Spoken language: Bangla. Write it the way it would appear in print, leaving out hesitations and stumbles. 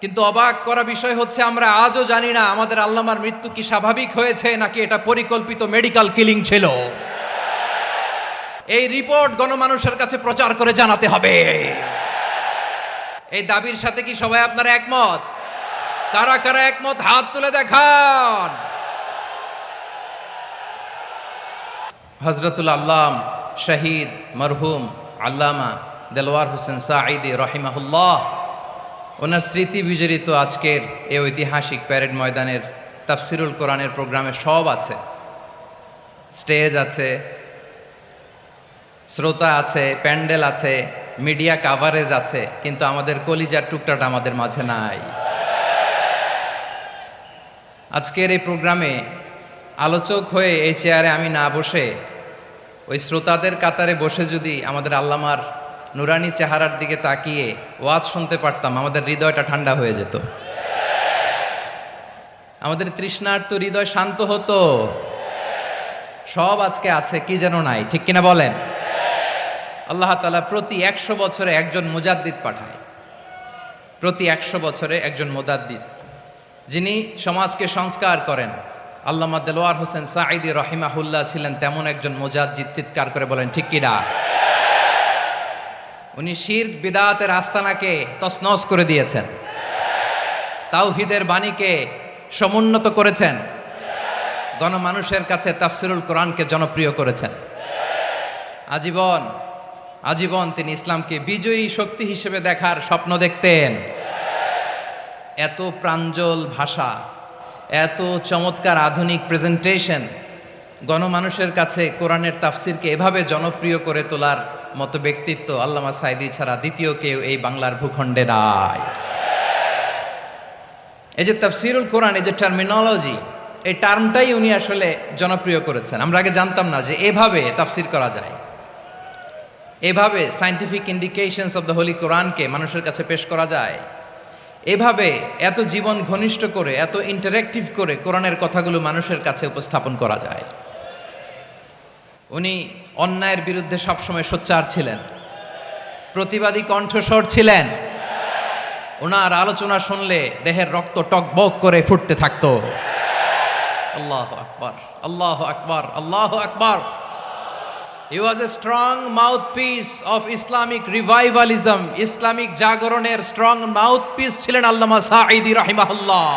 কিন্তু অবাক করা বিষয় হচ্ছে আমরা আজও জানি না আমাদের আল্লামার মৃত্যু কি স্বাভাবিক হয়েছে নাকি এটা পরিকল্পিত মেডিকেল কিলিং ছিল। এই রিপোর্ট গণমানুষের কাছে প্রচার করে জানাতে হবে। এই দাবির সাথে কি সবাই আপনারা একমত? কারা কারা একমত হাত তুলে দেখান। হযরতুল আল্লাম শহীদ মরহুম আল্লামা দেলওয়ার হোসেন সাঈদী রহিমাহুল্লাহ, ওনার স্মৃতি বিজড়িত আজকের এই ঐতিহাসিক প্যারেড ময়দানের তাফসিরুল কোরআনের প্রোগ্রামে সব আছে। স্টেজ আছে, শ্রোতা আছে, প্যান্ডেল আছে, মিডিয়া কাভারেজ আছে, কিন্তু আমাদের কলিজার টুকটাটা আমাদের মাঝে নাই। আজকের এই প্রোগ্রামে আলোচক হয়ে এই চেয়ারে আমি না বসে ওই শ্রোতাদের কাতারে বসে যদি আমাদের আল্লামার নুরানি চেহারার দিকে তাকিয়ে ওয়াজ শুনতে পারতাম, আমাদের হৃদয়টা ঠান্ডা হয়ে যেত, আমাদের তৃষ্ণার্ত হৃদয় শান্ত হতো। সব আজকে আছে, কি যেন নাই, ঠিক কিনা বলেন? আল্লাহ তাআলা প্রতি 100 বছরে একজন মুজাদ্দিদ পাঠায়, প্রতি 100 বছরে একজন মুজাদ্দিদ, যিনি সমাজকে সংস্কার করেন। আল্লামা দেলওয়ার হোসেন সাঈদী রহিমাহুল্লাহ ছিলেন তেমন একজন মুজাদ্দিদ। চিৎকার করে বলেন ঠিক কিনা? উনি শিরক বিদআতের আস্তানাকে তছনছ করে দিয়েছেন, তাওহীদের বাণীকে সমুন্নত করেছেন, গণমানুষের কাছে তাফসিরুল কোরআনকে জনপ্রিয় করেছেন। আজীবন আজীবন তিনি ইসলামকে বিজয়ী শক্তি হিসেবে দেখার স্বপ্ন দেখতেন। এত প্রাঞ্জল ভাষা, এত চমৎকার আধুনিক প্রেজেন্টেশন, গণমানুষের কাছে কোরআনের তাফসিরকে এভাবে জনপ্রিয় করে তোলার মতো ব্যক্তিত্ব আল্লামা সাঈদী ছাড়া দ্বিতীয় কেউ এই বাংলার ভূখণ্ডে নাই। এই যে তাফসিরুল কোরআন, এই যে টার্মিনোলজি, এই টার্মটাই উনি আসলে জনপ্রিয় করেছেন। আমরা আগে জানতাম না যে এভাবে তাফসির করা যায়, এভাবে scientific indications of the Holi কোরআনকে মানুষের কাছে পেশ করা যায়, এভাবে এত জীবন ঘনিষ্ঠ করে, এত ইন্টারেক্টিভ করে কোরআনের কথাগুলো মানুষের কাছে উপস্থাপন করা যায়। উনি অন্যায়ের বিরুদ্ধে সবসময় সোচ্চার ছিলেন, প্রতিবাদী কণ্ঠস্বর ছিলেন। ওনার আলোচনা শুনলে দেহের রক্ত টকবক করে ফুটতে থাকতো। আল্লাহু আকবার, আল্লাহু আকবার, আল্লাহু আকবার। He was a strong mouthpiece of Islamic revivalism. Islamic জাগরণের স্ট্রং মাউথপিস ছিলেন আল্লামা সাঈদী রাহিমাহুল্লাহ।